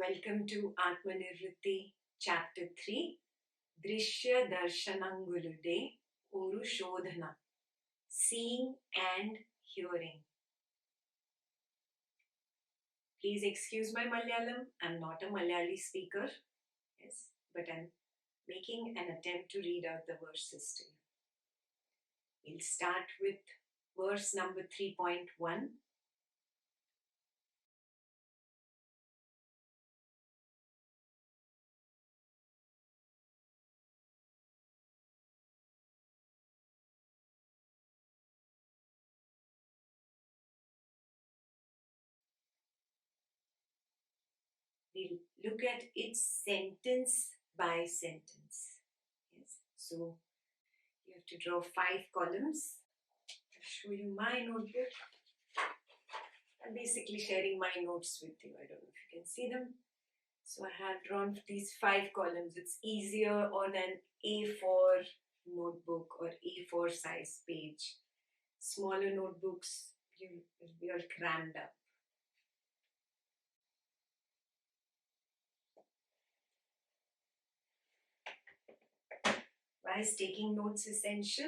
Welcome to Atma Nirvriti, Chapter 3, Drishya Darshanangulude Oru Shodhana, Seeing and Hearing. Please excuse my Malayalam. I'm not a Malayali speaker, yes, but I'm making an attempt to read out the verses to you. We'll start with verse number 3.1. We'll look at it sentence by sentence. Yes, so you have to draw 5 columns. I'll show you my notebook. I'm basically sharing my notes with you. I don't know if you can see them. So I have drawn these 5 columns. It's easier on an A4 notebook or A4 size page. Smaller notebooks, you will be all crammed up. Why is taking notes essential?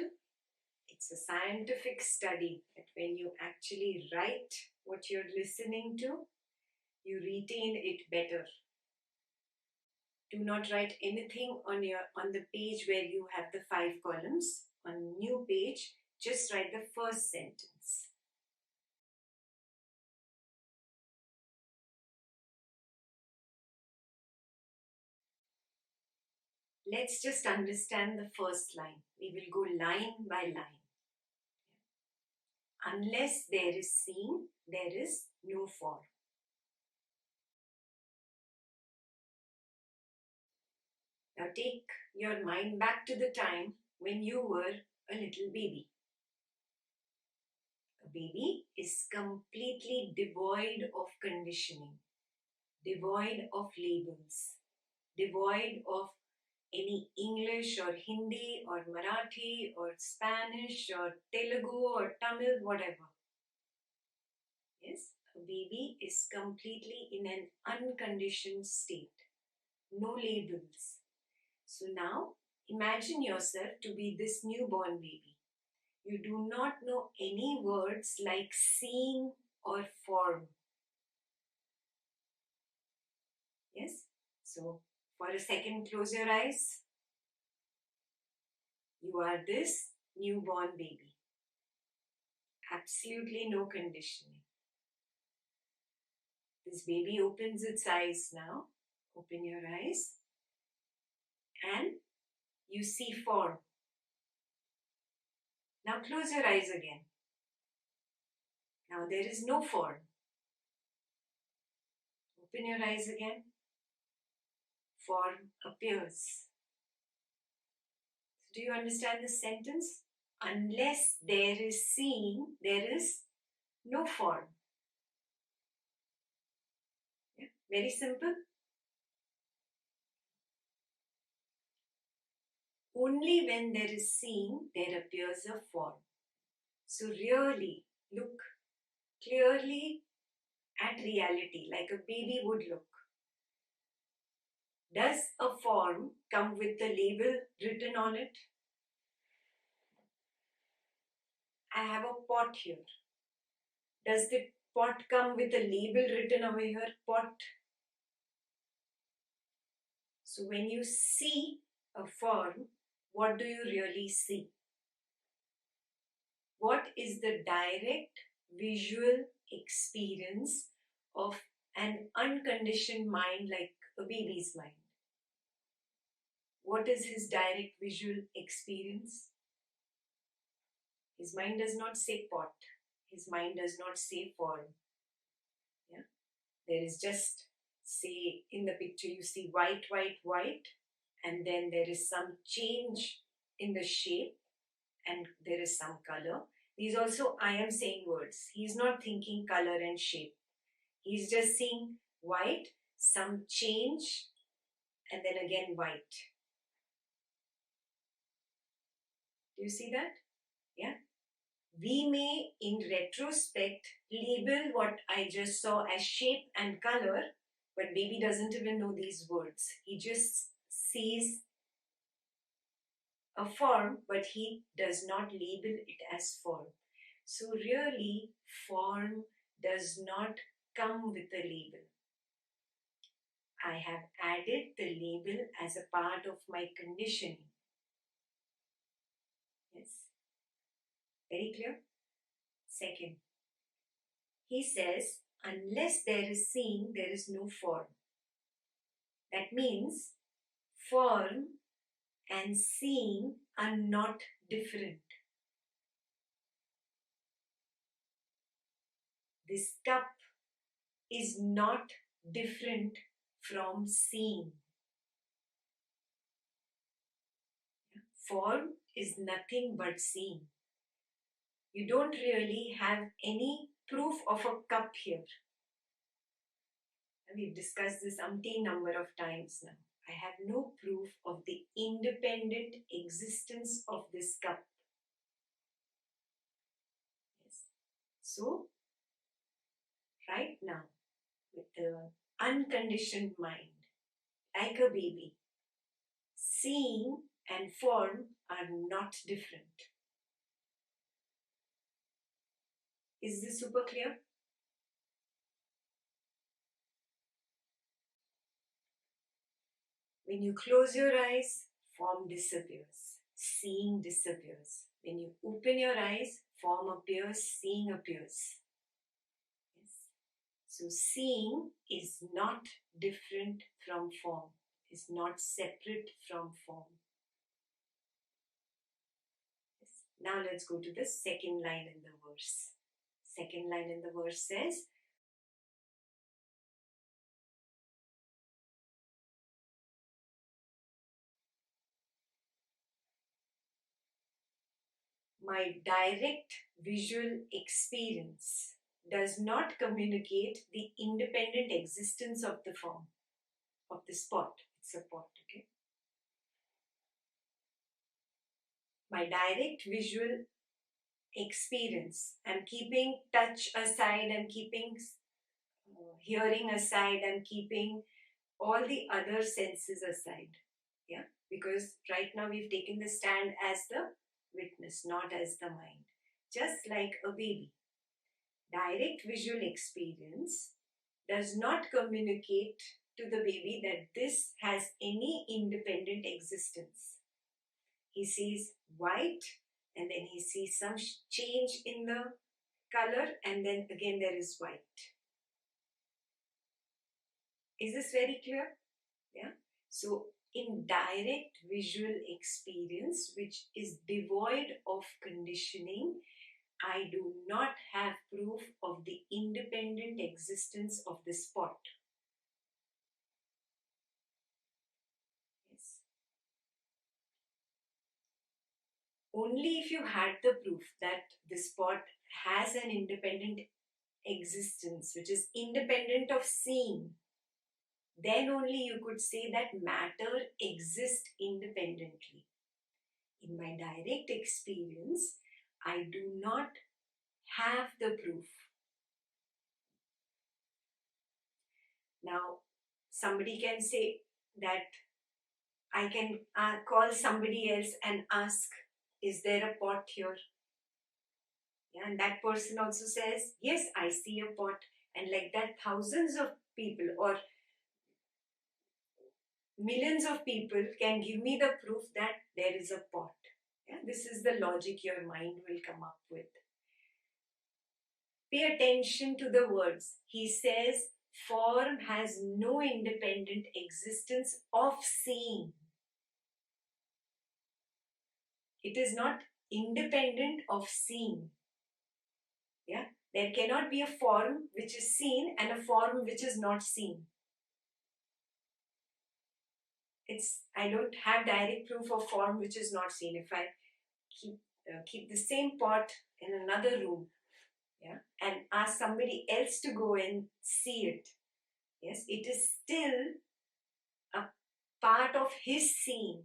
It's a scientific study that when you actually write what you're listening to, you retain it better. Do not write anything on the page where you have the 5 columns. On a new page, just write the first sentence. Let's just understand the first line. We will go line by line. Unless there is seeing, there is no form. Now take your mind back to the time when you were a little baby. A baby is completely devoid of conditioning, devoid of labels, devoid of any English or Hindi or Marathi or Spanish or Telugu or Tamil, whatever. Yes, a baby is completely in an unconditioned state. No labels. So now, imagine yourself to be this newborn baby. You do not know any words like seeing or form. Yes? So, for a second, close your eyes. You are this newborn baby. Absolutely no conditioning. This baby opens its eyes now. Open your eyes. And you see form. Now close your eyes again. Now there is no form. Open your eyes again. Form appears. Do you understand this sentence? Unless there is seeing, there is no form. Yeah? Very simple. Only when there is seeing, there appears a form. So really look clearly at reality like a baby would look. Does a form come with the label written on it? I have a pot here. Does the pot come with a label written over here? Pot. So when you see a form, what do you really see? What is the direct visual experience of an unconditioned mind like a baby's mind? What is his direct visual experience? His mind does not say pot. His mind does not say form. Yeah? There is just, say, in the picture you see white, white, white, and then there is some change in the shape and there is some color. These also I am saying words. He's not thinking color and shape. He's just seeing white, some change, and then again white. Do you see that? Yeah. We may, in retrospect, label what I just saw as shape and color, But baby doesn't even know these words. He just sees a form, but he does not label it as form. So really, form does not come with a label. I have added the label as a part of my conditioning. Yes. Very clear? Second, he says, unless there is seeing, there is no form. That means form and seeing are not different. This cup is not different from seeing. Form is nothing but seeing. You don't really have any proof of a cup here. We've discussed this umpteen number of times now. I have no proof of the independent existence of this cup. Yes. So, right now, with the unconditioned mind, like a baby, seeing and form are not different. Is this super clear? When you close your eyes, form disappears, seeing disappears. When you open your eyes, form appears, seeing appears. Yes. So seeing is not different from form, is not separate from form. Yes. Now let's go to the second line in the verse. Second line in the verse says, my direct visual experience does not communicate the independent existence of the form, of the spot. It's a pot, okay? My direct visual experience, I'm keeping touch aside, I'm keeping hearing aside, I'm keeping all the other senses aside. Yeah, because right now we've taken the stand as the witness, not as the mind. Just like a baby. Direct visual experience does not communicate to the baby that this has any independent existence. He sees white and then he sees some change in the color and then again there is white. Is this very clear? Yeah. So in direct visual experience, which is devoid of conditioning, I do not have proof of the independent existence of the spot. Yes. Only if you had the proof that the spot has an independent existence, which is independent of seeing, then only you could say that matter exists independently. In my direct experience, I do not have the proof. Now, somebody can say that I can call somebody else and ask, is there a pot here? Yeah, and that person also says, yes, I see a pot. And like that, thousands of people or millions of people can give me the proof that there is a pot. Yeah, this is the logic your mind will come up with. Pay attention to the words. He says, form has no independent existence of seeing. It is not independent of seeing. Yeah, there cannot be a form which is seen and a form which is not seen. I don't have direct proof of form which is not seen. If I keep the same pot in another room, yeah, and ask somebody else to go and see it, yes, it is still a part of his seeing.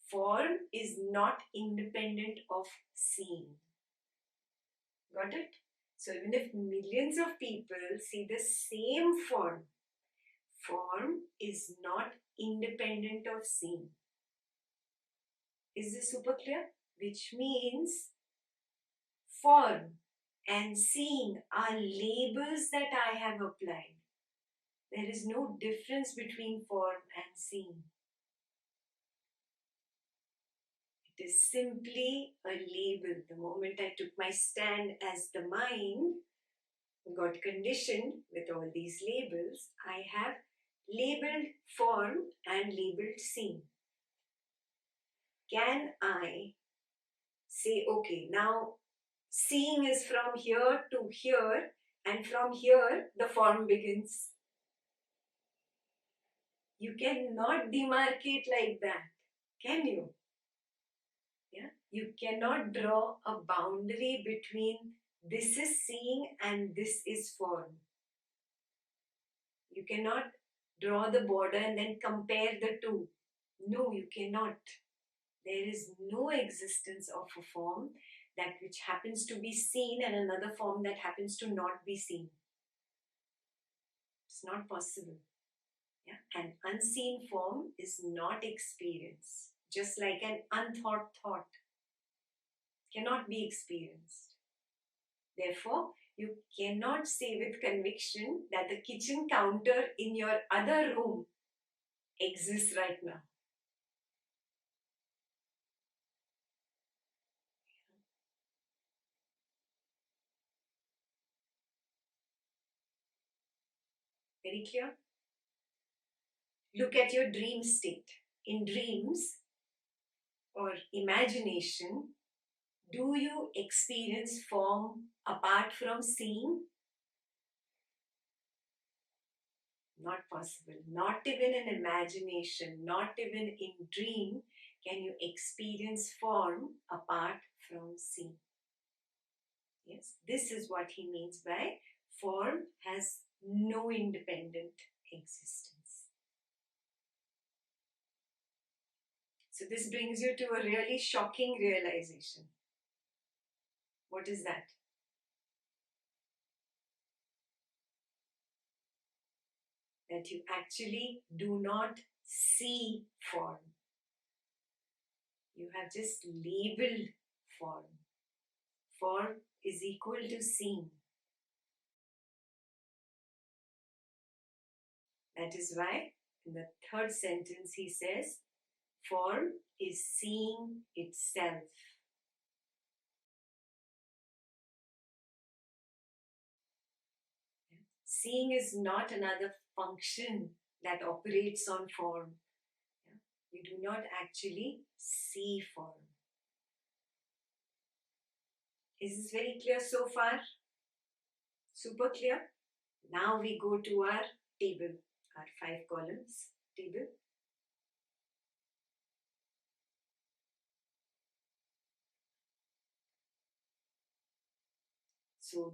Form is not independent of seeing. Got it? So even if millions of people see the same form, Form is not independent of seeing. Is this super clear? Which means form and seeing are labels that I have applied. There is no difference between form and seeing. It is simply a label. The moment I took my stand as the mind, got conditioned with all these labels, I have labeled form and labeled seeing. Can I say, okay, now seeing is from here to here, and from here the form begins? You cannot demarcate like that, can you? Yeah, you cannot draw a boundary between this is seeing and this is form. You cannot draw the border and then compare the two. No, you cannot. There is no existence of a form that which happens to be seen and another form that happens to not be seen. It's not possible. Yeah? An unseen form is not experience. Just like an unthought thought cannot be experienced. Therefore, you cannot say with conviction that the kitchen counter in your other room exists right now. Very clear? Look at your dream state. In dreams or imagination, do you experience form apart from seeing? Not possible. Not even in imagination, not even in dream can you experience form apart from seeing. Yes, this is what he means by form has no independent existence. So this brings you to a really shocking realization. What is that? That you actually do not see form. You have just labeled form. Form is equal to seeing. That is why in the third sentence he says, form is seeing itself. Seeing is not another function that operates on form. You do not actually see form. Is this very clear so far? Super clear? Now we go to our table, our 5 columns table. So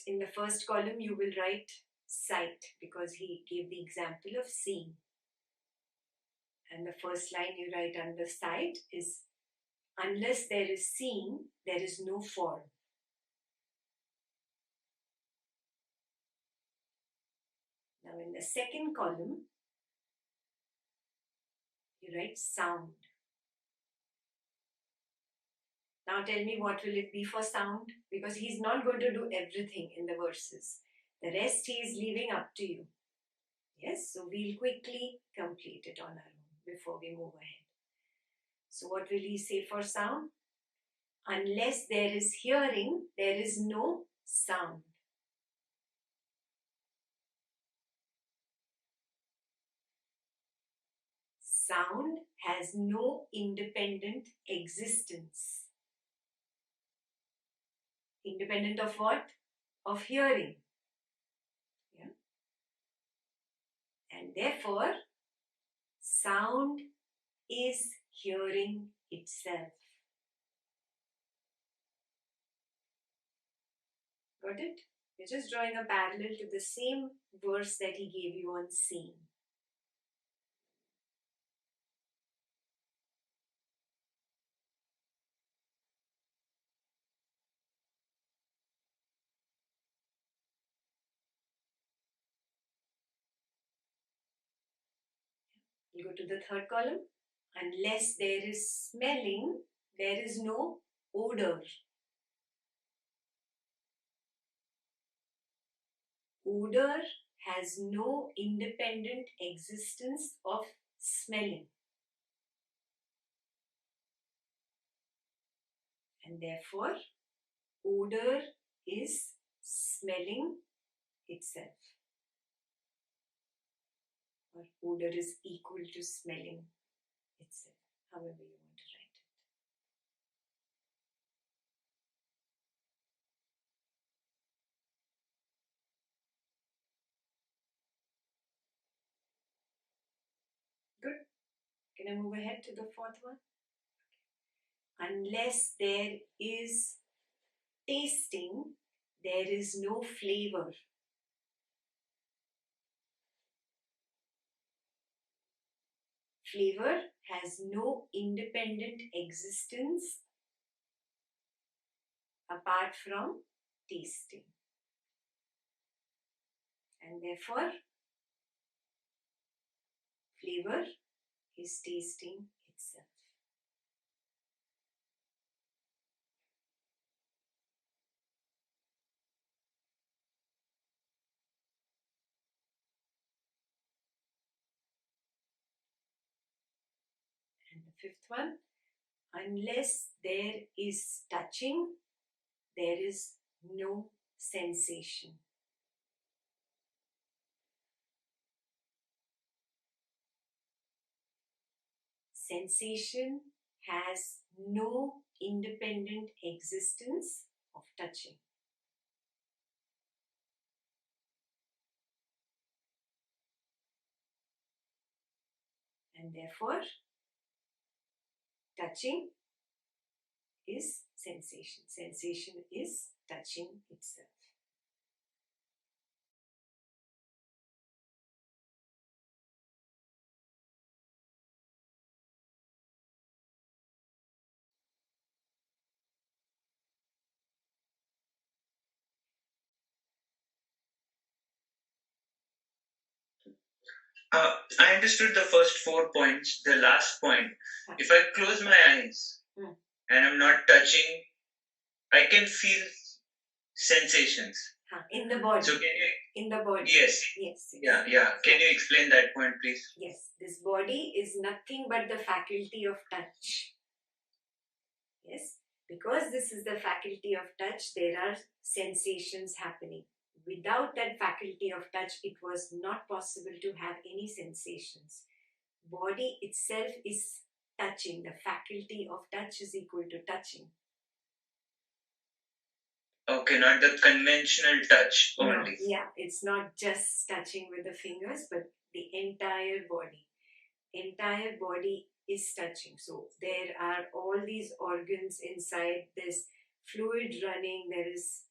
in the first column you will write sight because he gave the example of seeing. And the first line you write under sight is, unless there is seeing, there is no form. Now in the second column, you write sound. Now tell me, what will it be for sound? Because he's not going to do everything in the verses. The rest he is leaving up to you. Yes, so we'll quickly complete it on our own before we move ahead. So what will he say for sound? Unless there is hearing, there is no sound. Sound has no independent existence. Independent of what? Of hearing. Yeah? And therefore, sound is hearing itself. Got it? We're just drawing a parallel to the same verse that he gave you on seeing. We'll go to the third column. Unless there is smelling, there is no odor. Odor has no independent existence of smelling. And therefore, odor is smelling itself. Or odor is equal to smelling itself, however you want to write it. Good. Can I move ahead to the fourth one? Unless there is tasting, there is no flavor. Flavor has no independent existence apart from tasting. And therefore, flavor is tasting itself. And the fifth one, unless there is touching, there is no sensation. Sensation has no independent existence of touching. And therefore, touching is sensation. Sensation is touching itself. I understood the first 4 points. The last point, if I close my eyes and I'm not touching, I can feel sensations. In the body. So can you? In the body. Yes. Yes. Yeah. Can you explain that point, please? Yes. This body is nothing but the faculty of touch. Yes. Because this is the faculty of touch, there are sensations happening. Without that faculty of touch, it was not possible to have any sensations. Body itself is touching. The faculty of touch is equal to touching. Okay, not the conventional touch only. No, yeah, it's not just touching with the fingers, but the entire body. Entire body is touching. So there are all these organs inside. There's fluid running, there is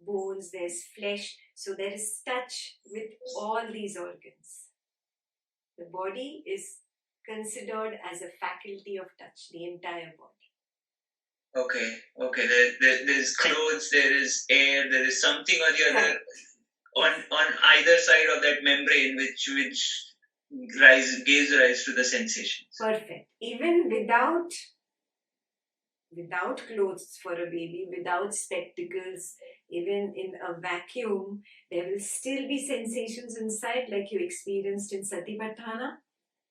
bones, there's flesh. So there is touch with all these organs. The body is considered as a faculty of touch, the entire body. Okay. There's clothes, there is air, there is something or the other on either side of that membrane which gives rise to the sensations. Perfect. Even without clothes for a baby, without spectacles, even in a vacuum, there will still be sensations inside like you experienced in Satipatthana.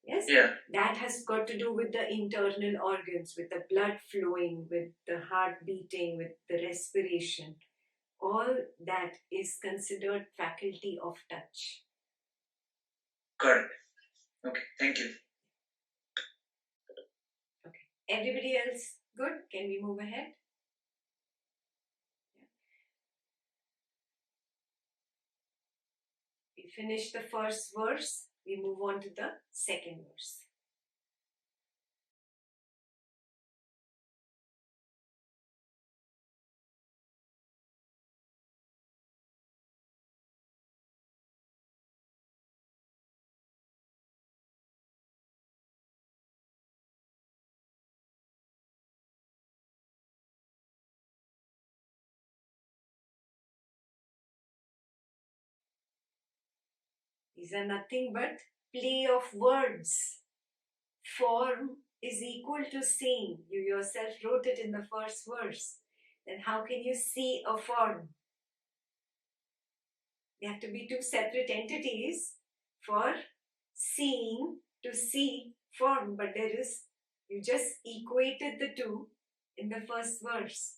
Yes? Yeah. That has got to do with the internal organs, with the blood flowing, with the heart beating, with the respiration. All that is considered faculty of touch. Correct. Okay, thank you. Okay. Everybody else good? Can we move ahead? We finish the first verse. We move on to the second verse. These are nothing but play of words. form is equal to seeing. You yourself wrote it in the first verse. Then how can you see a form? They have to be two separate entities for seeing to see form. But you just equated the two in the first verse.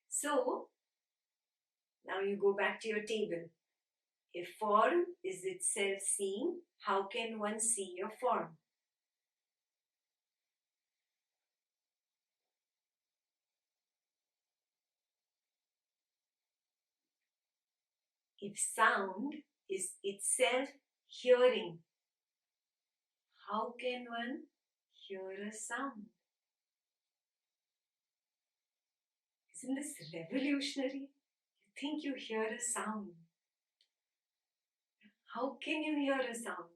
So, now you go back to your table. If form is itself seeing, how can one see a form? If sound is itself hearing, how can one hear a sound? Isn't this revolutionary? You think you hear a sound. How can you hear a sound?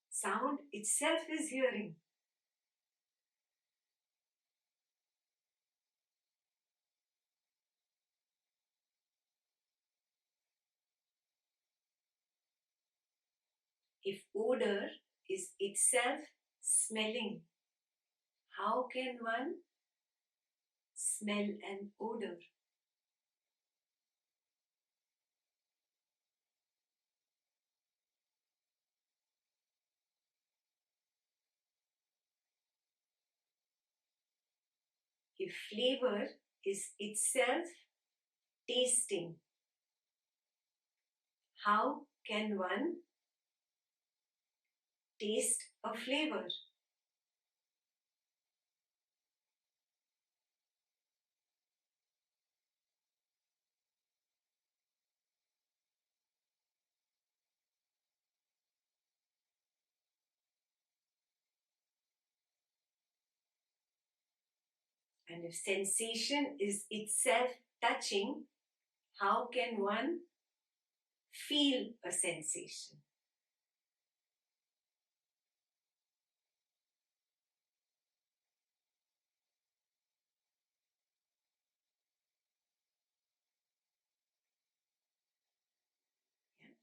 Sound itself is hearing. If odor is itself smelling, how can one smell an odor? If flavor is itself tasting, how can one taste a flavor? And if sensation is itself touching, how can one feel a sensation?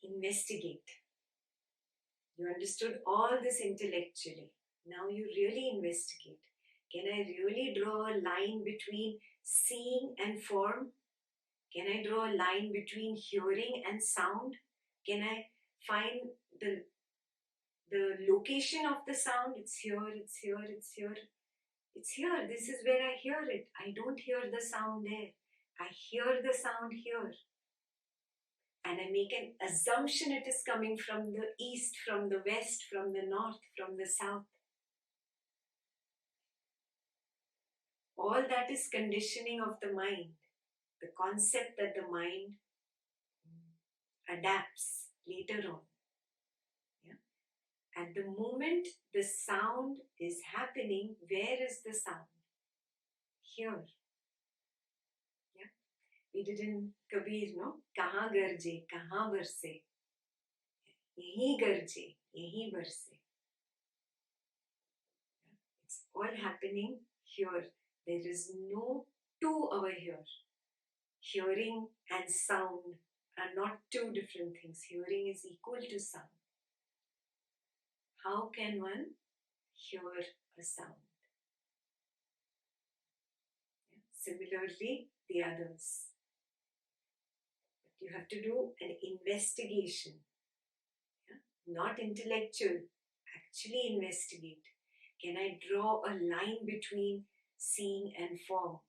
Investigate. You understood all this intellectually. Now you really investigate. Can I really draw a line between seeing and form? Can I draw a line between hearing and sound? Can I find the location of the sound? It's here, it's here, it's here. It's here. This is where I hear it. I don't hear the sound there. I hear the sound here. And I make an assumption it is coming from the east, from the west, from the north, from the south. All that is conditioning of the mind, the concept that the mind adapts later on. Yeah? At the moment the sound is happening, where is the sound? Here. Yeah? We did in Kabir, no? Kahan garje, kahan barse. Yahi garje, yahi barse. It's all happening here. There is no two over here. Hearing and sound are not two different things. Hearing is equal to sound. How can one hear a sound? Similarly, the others. You have to do an investigation. Not intellectual. Actually investigate. Can I draw a line between seeing and form?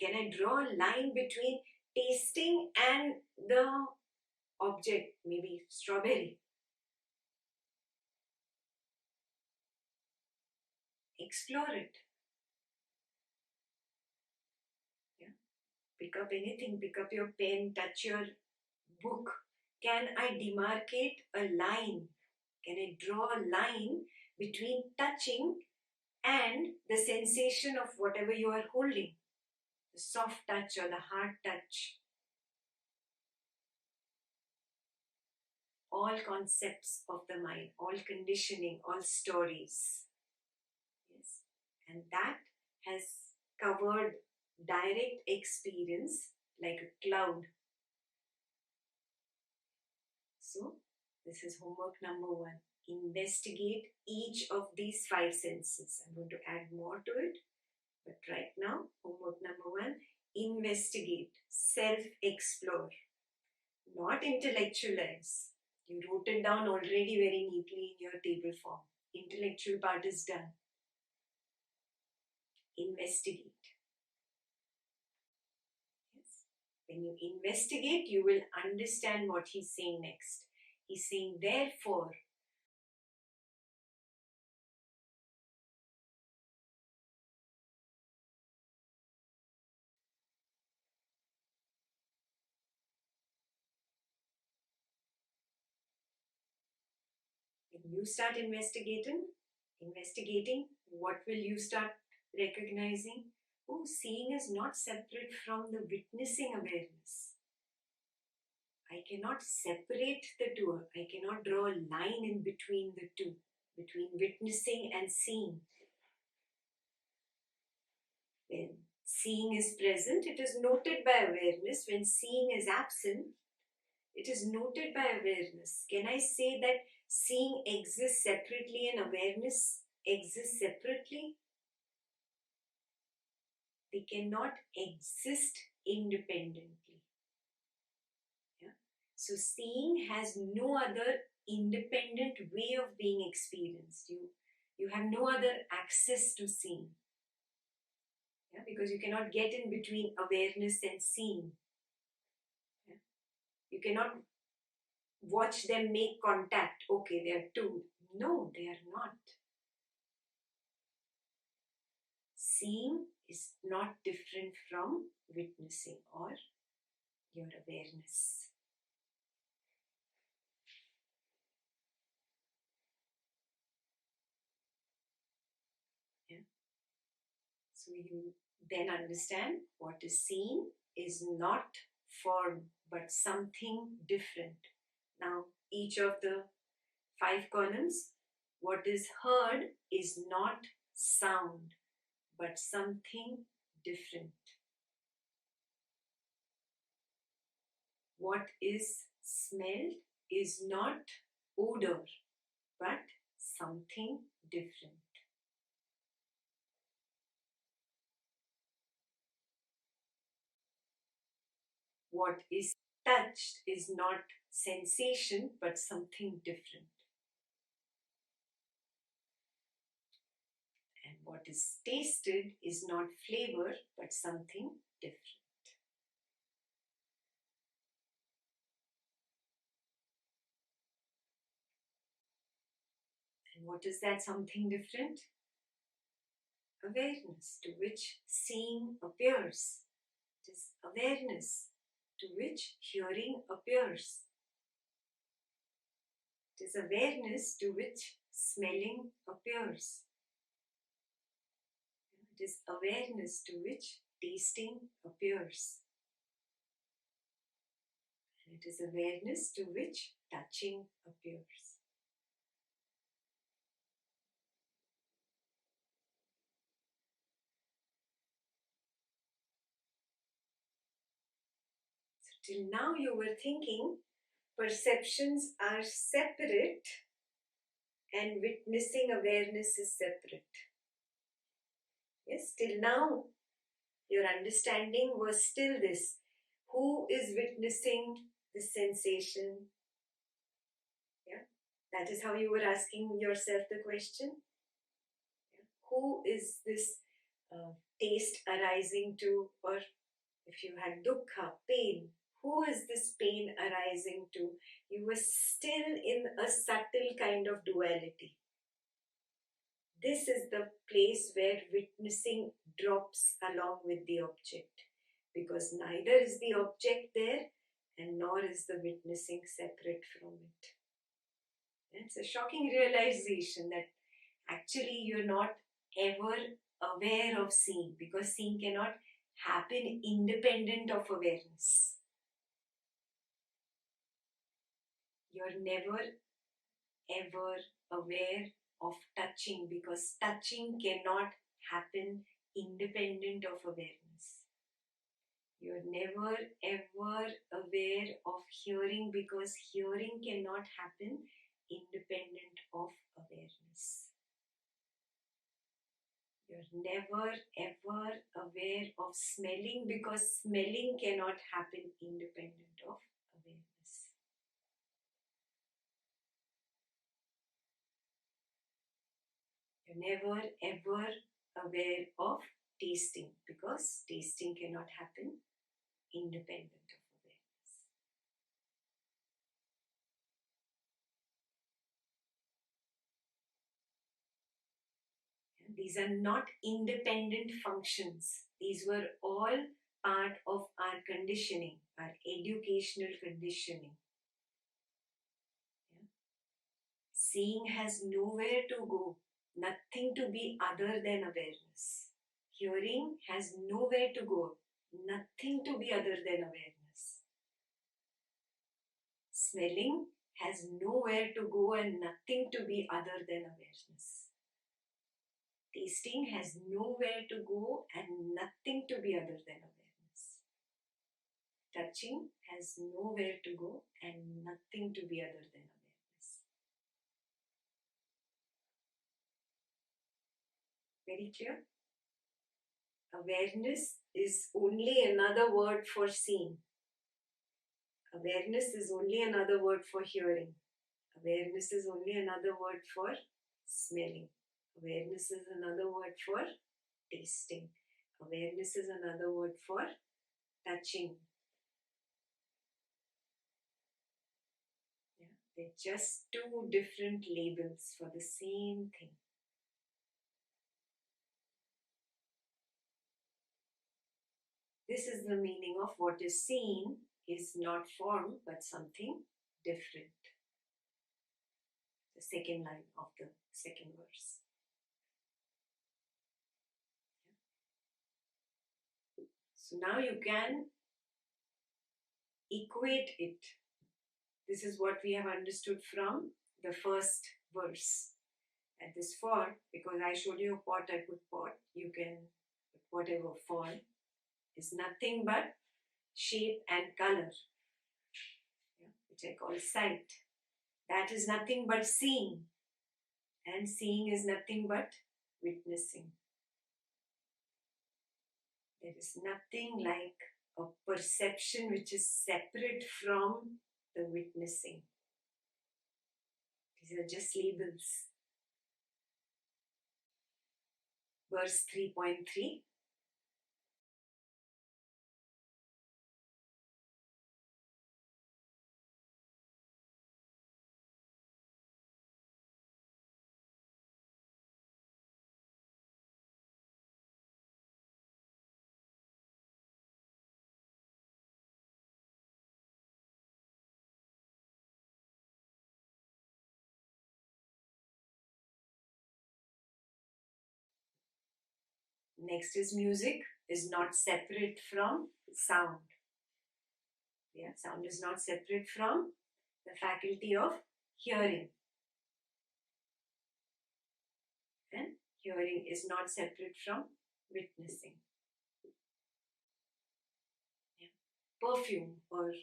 Can I draw a line between tasting and the object, maybe strawberry? Explore it. Yeah. Pick up anything, pick up your pen, touch your book. Can I demarcate a line? Can I draw a line between touching and the sensation of whatever you are holding? The soft touch or the hard touch. All concepts of the mind, all conditioning, all stories. Yes. And that has covered direct experience like a cloud. So, this is homework number 1. investigate each of these 5 senses. I'm going to add more to it, but right now, homework number 1, investigate, self-explore, not intellectualize. You wrote it down already very neatly in your table form. Intellectual part is done. Investigate. Yes. When you investigate, you will understand what he's saying next. He's saying, therefore, when you start investigating, what will you start recognizing? Oh, seeing is not separate from the witnessing awareness. I cannot separate the two. I cannot draw a line in between the two, between witnessing and seeing. When seeing is present, it is noted by awareness. When seeing is absent, it is noted by awareness. Can I say that seeing exists separately and awareness exists separately? They cannot exist independently. Yeah? So seeing has no other independent way of being experienced. You have no other access to seeing. Yeah? Because you cannot get in between awareness and seeing. Yeah? You cannot watch them make contact. Okay, they are two. No, they are not. Seeing is not different from witnessing or your awareness. Yeah? So you then understand what is seen is not form but something different. Now, each of the 5 columns, what is heard is not sound but something different. What is smelled is not odor but something different. What is touched is not sensation but something different. And what is tasted is not flavor but something different. And what is that something different? Awareness to which seeing appears. It is awareness to which hearing appears. It is awareness to which smelling appears. It is awareness to which tasting appears. And it is awareness to which touching appears. So till now you were thinking perceptions are separate and witnessing awareness is separate. Yes, till now your understanding was still this. Who is witnessing the sensation? Yeah, that is how you were asking yourself the question. Yeah? Who is this taste arising to, or if you had dukkha, pain, who is this pain arising to? You were still in a subtle kind of duality. This is the place where witnessing drops along with the object, because neither is the object there and nor is the witnessing separate from it. It's a shocking realization that actually you're not ever aware of seeing, because seeing cannot happen independent of awareness. You're never ever aware of touching, because touching cannot happen independent of awareness. You're never ever aware of hearing, because hearing cannot happen independent of awareness. You're never ever aware of smelling because smelling cannot happen independent of awareness. You're never ever aware of tasting because tasting cannot happen independent of awareness. These are not independent functions. These were all part of our conditioning, our educational conditioning. Seeing has nowhere to go, nothing to be other than awareness. Hearing has nowhere to go, nothing to be other than awareness. Smelling has nowhere to go and nothing to be other than awareness. Tasting has nowhere to go and nothing to be other than awareness. Touching has nowhere to go and nothing to be other than awareness. Very clear? Awareness is only another word for seeing. Awareness is only another word for hearing. Awareness is only another word for smelling. Awareness is another word for tasting. Awareness is another word for touching. Yeah, they're just two different labels for the same thing. This is the meaning of what is seen is not form but something different. The second line of the second verse. So now you can equate it. This is what we have understood from the first verse. And this for, because I showed you a pot, I put pot, you can put whatever form, is nothing but shape and color, which I call sight. That is nothing but seeing. And seeing is nothing but witnessing. There is nothing like a perception which is separate from the witnessing. These are just labels. Verse 3.3. Next is music is not separate from sound. Yeah, sound is not separate from the faculty of hearing. And hearing is not separate from witnessing. Yeah. Perfume or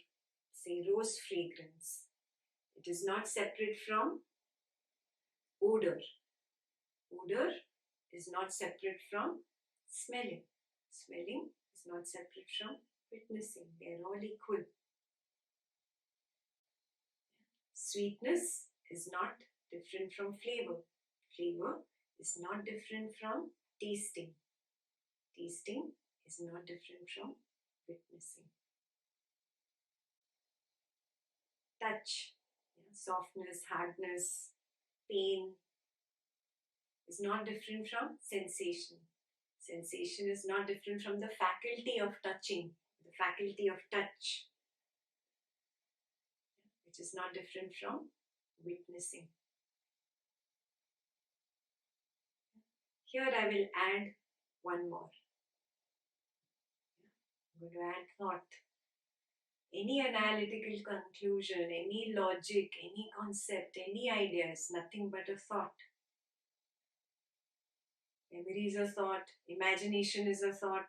say rose fragrance. It is not separate from odor. Odor is not separate from smelling. Smelling is not separate from witnessing. They are all equal. Sweetness is not different from flavor. Flavor is not different from tasting. Tasting is not different from witnessing. Touch, softness, hardness, pain is not different from sensation. Sensation is not different from the faculty of touching, the faculty of touch, which is not different from witnessing. Here I will add one more. I'm going to add thought. Any analytical conclusion, any logic, any concept, any idea is nothing but a thought. Memory is a thought, imagination is a thought,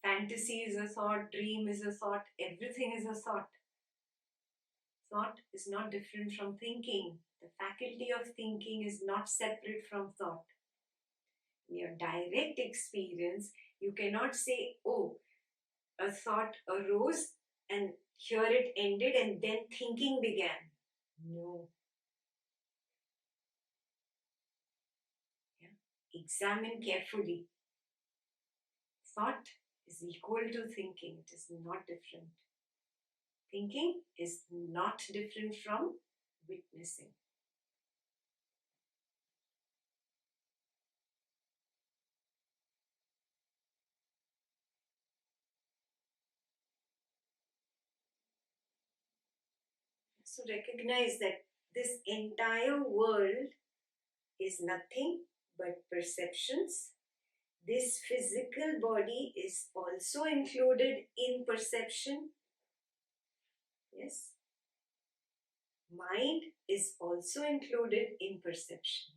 fantasy is a thought, dream is a thought, everything is a thought. Thought is not different from thinking. The faculty of thinking is not separate from thought. In your direct experience, you cannot say, oh, a thought arose and here it ended and then thinking began. No. Yeah. Examine carefully. Thought is equal to thinking. It is not different. Thinking is not different from witnessing. So recognize that this entire world is nothing but perceptions. This physical body is also included in perception. Yes. Mind is also included in perception.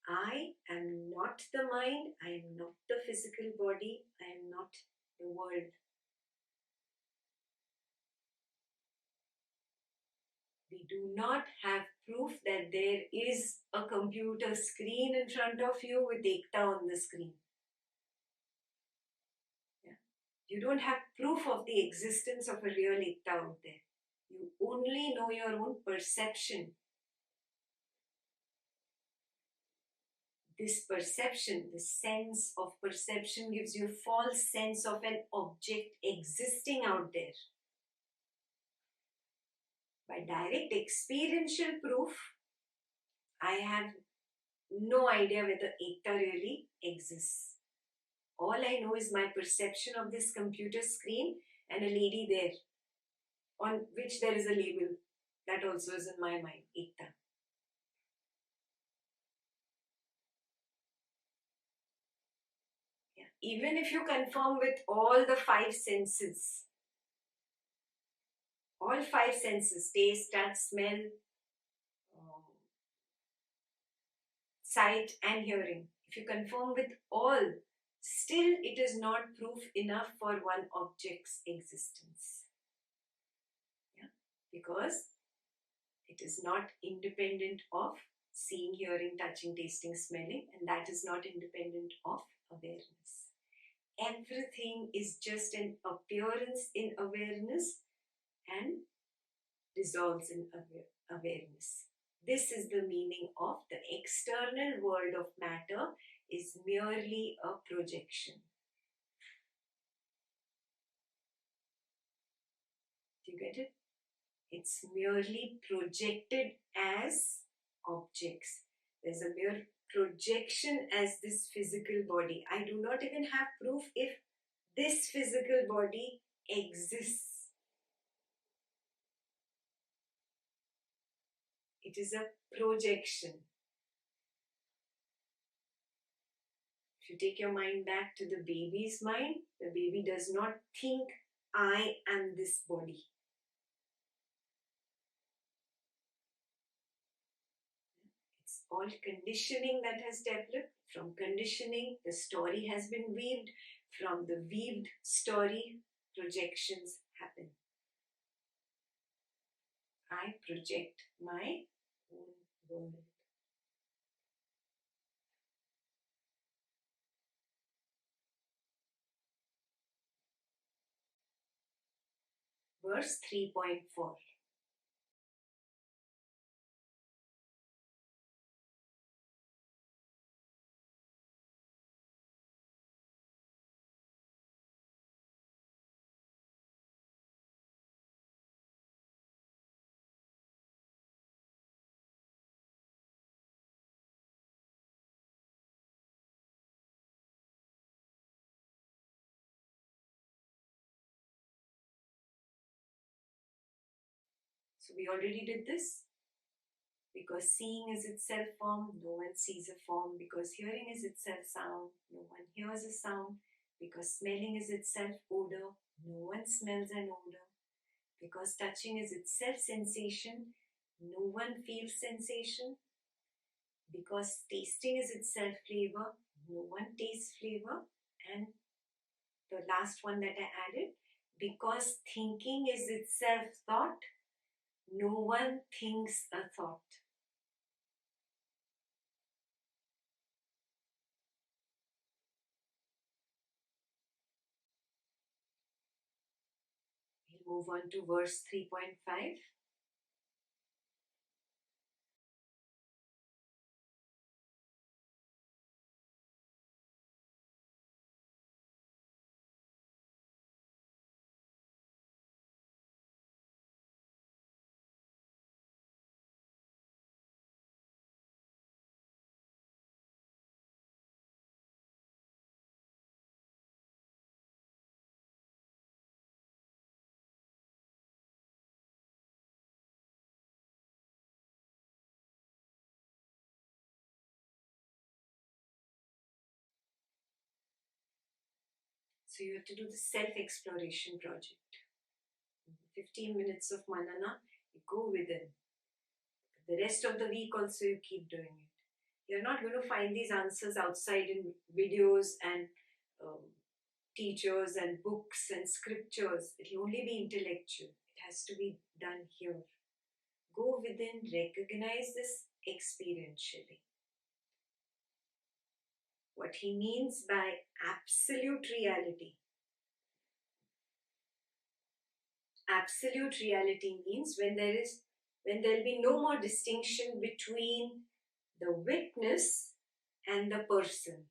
I am not the mind, I am not the physical body, I am not the world. We do not have proof that there is a computer screen in front of you with Ekta on the screen. Yeah. You don't have proof of the existence of a real Ekta out there. You only know your own perception. This perception, the sense of perception, gives you a false sense of an object existing out there. By direct experiential proof, I have no idea whether Ekta really exists. All I know is my perception of this computer screen and a lady there on which there is a label. That also is in my mind, Ekta. Yeah. Even if you confirm with all the five senses, taste, touch, smell, sight and hearing, if you confirm with all, still it is not proof enough for one object's existence. Yeah? Because it is not independent of seeing, hearing, touching, tasting, smelling, and that is not independent of awareness. Everything is just an appearance in awareness and dissolves in awareness. This is the meaning of the external world of matter is merely a projection. Do you get it? It's merely projected as objects. There's a mere projection as this physical body. I do not even have proof if this physical body exists. It is a projection. If you take your mind back to the baby's mind, the baby does not think, I am this body. It's all conditioning that has developed. From conditioning, the story has been weaved. From the weaved story, projections happen. I project my own world. Verse 3.4. So we already did this. Because seeing is itself form, no one sees a form. Because hearing is itself sound, no one hears a sound. Because smelling is itself odor, no one smells an odor. Because touching is itself sensation, no one feels sensation. Because tasting is itself flavor, no one tastes flavor. And the last one that I added, because thinking is itself thought, no one thinks a thought. We'll move on to verse 3.5. So you have to do the self-exploration project. 15 minutes of manana, you go within. The rest of the week also you keep doing it. You're not going to find these answers outside in videos and teachers and books and scriptures. It will only be intellectual. It has to be done here. Go within, recognize this experientially. What he means by absolute reality. Absolute reality means when there'll be no more distinction between the witness and the person.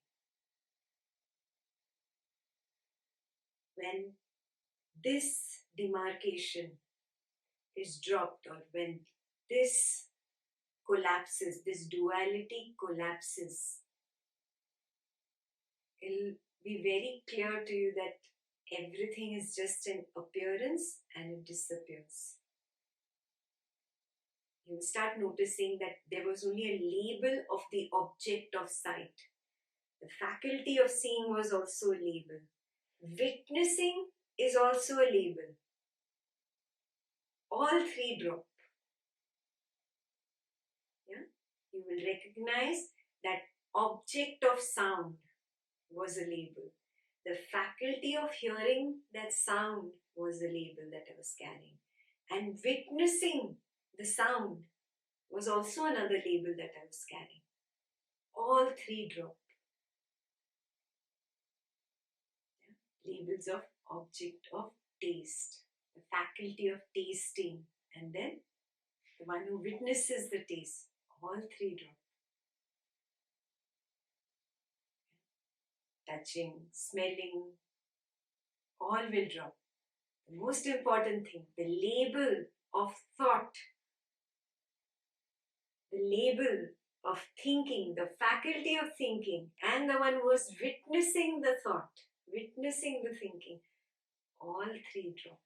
When this demarcation is dropped, or when this collapses, this duality collapses, it'll be very clear to you that everything is just an appearance and it disappears. You will start noticing that there was only a label of the object of sight. The faculty of seeing was also a label. Witnessing is also a label. All three drop. Yeah? You will recognize that object of sound was a label. The faculty of hearing that sound was a label that I was carrying. And witnessing the sound was also another label that I was carrying. All three drop. Labels of object of taste, the faculty of tasting, and then the one who witnesses the taste. All three drop. Touching, smelling, all will drop. The most important thing, the label of thought, the label of thinking, the faculty of thinking, and the one who was witnessing the thought, witnessing the thinking, all three drop.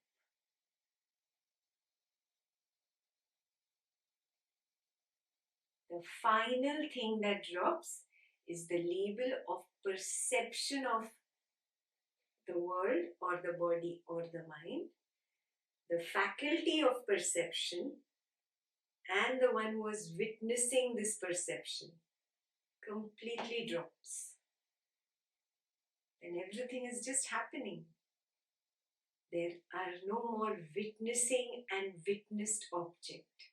The final thing that drops is the label of perception of the world or the body or the mind, the faculty of perception, and the one who was witnessing this perception completely drops. And everything is just happening. There are no more witnessing and witnessed object.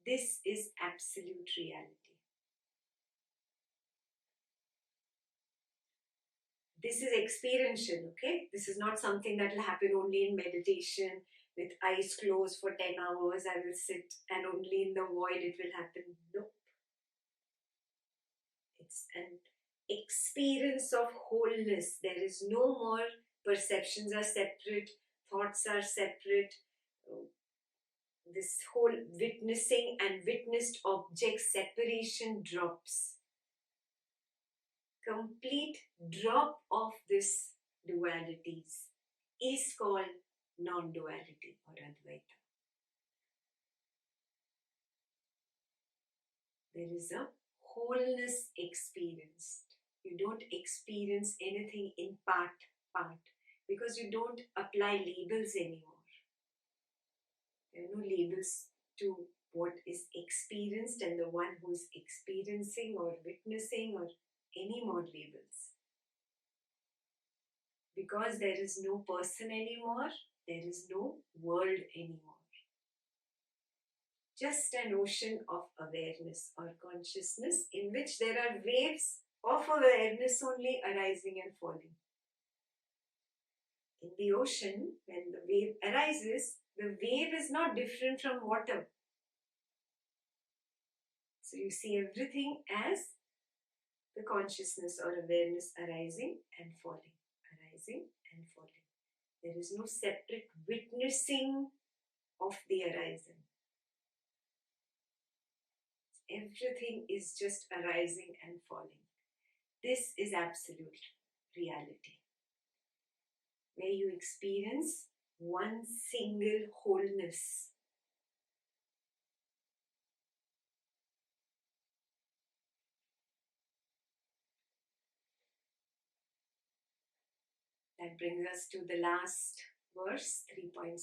This is absolute reality. This is experiential, okay? This is not something that will happen only in meditation with eyes closed for 10 hours. I will sit and only in the void it will happen. No. It's an experience of wholeness. There is no more perceptions are separate, thoughts are separate. This whole witnessing and witnessed object separation drops. Complete drop of this dualities is called non-duality or Advaita. There is a wholeness experienced. You don't experience anything in part, because you don't apply labels anymore. There are no labels to what is experienced and the one who is experiencing or witnessing or any more labels. Because there is no person anymore, there is no world anymore. Just an ocean of awareness or consciousness in which there are waves of awareness only arising and falling. In the ocean, when the wave arises, the wave is not different from water. So you see everything as the consciousness or awareness arising and falling, arising and falling. There is no separate witnessing of the arising. Everything is just arising and falling. This is absolute reality, where you experience one single wholeness. That brings us to the last verse, 3.6.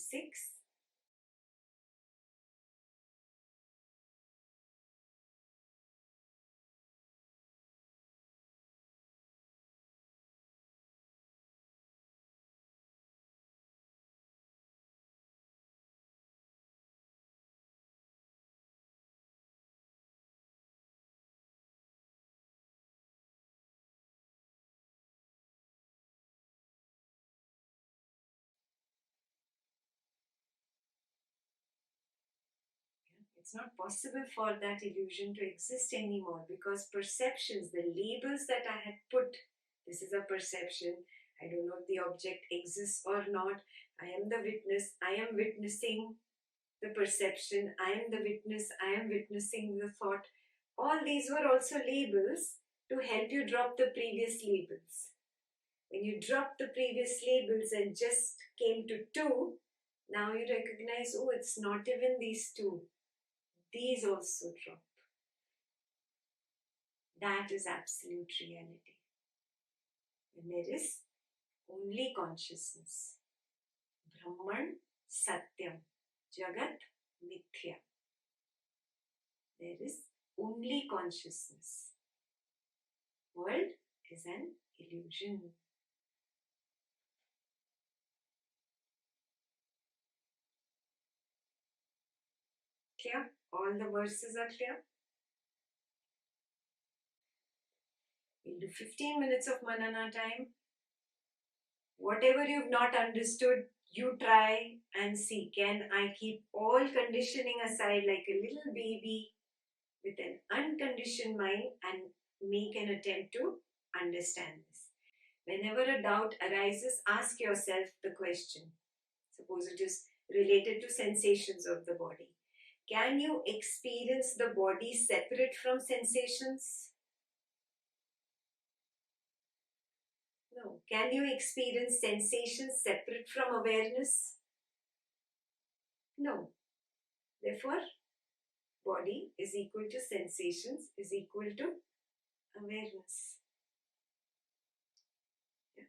It's not possible for that illusion to exist anymore because perceptions, the labels that I had put, this is a perception, I don't know if the object exists or not, I am the witness, I am witnessing the perception, I am the witness, I am witnessing the thought. All these were also labels to help you drop the previous labels. When you drop the previous labels and just came to two, now you recognize, oh, it's not even these two. These also drop. That is absolute reality. And there is only consciousness. Brahman Satyam. Jagat Mithya. There is only consciousness. World is an illusion. Clear? All the verses are clear? We'll do 15 minutes of manana time. Whatever you've not understood, you try and see. Can I keep all conditioning aside like a little baby with an unconditioned mind and make an attempt to understand this? Whenever a doubt arises, ask yourself the question. Suppose it is related to sensations of the body. Can you experience the body separate from sensations? No. Can you experience sensations separate from awareness? No. Therefore, body is equal to sensations is equal to awareness. Yeah.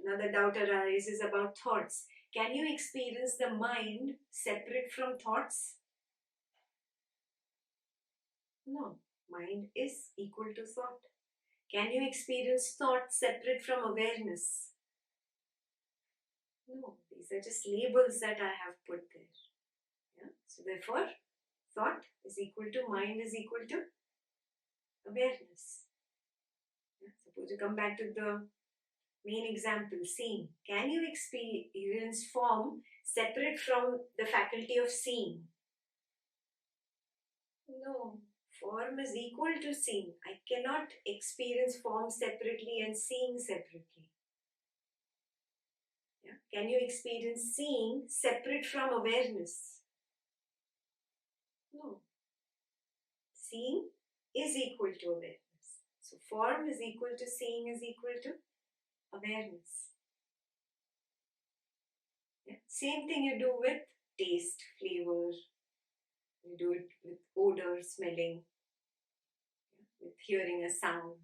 Another doubt arises about thoughts. Can you experience the mind separate from thoughts? No. Mind is equal to thought. Can you experience thought separate from awareness? No. These are just labels that I have put there. Yeah? So therefore, thought is equal to mind is equal to awareness. Yeah? Suppose you come back to the main example, seeing. Can you experience form separate from the faculty of seeing? No. Form is equal to seeing. I cannot experience form separately and seeing separately. Yeah? Can you experience seeing separate from awareness? No. Seeing is equal to awareness. So form is equal to seeing is equal to awareness. Yeah? Same thing you do with taste, flavor. You do it with odor, smelling, with hearing a sound.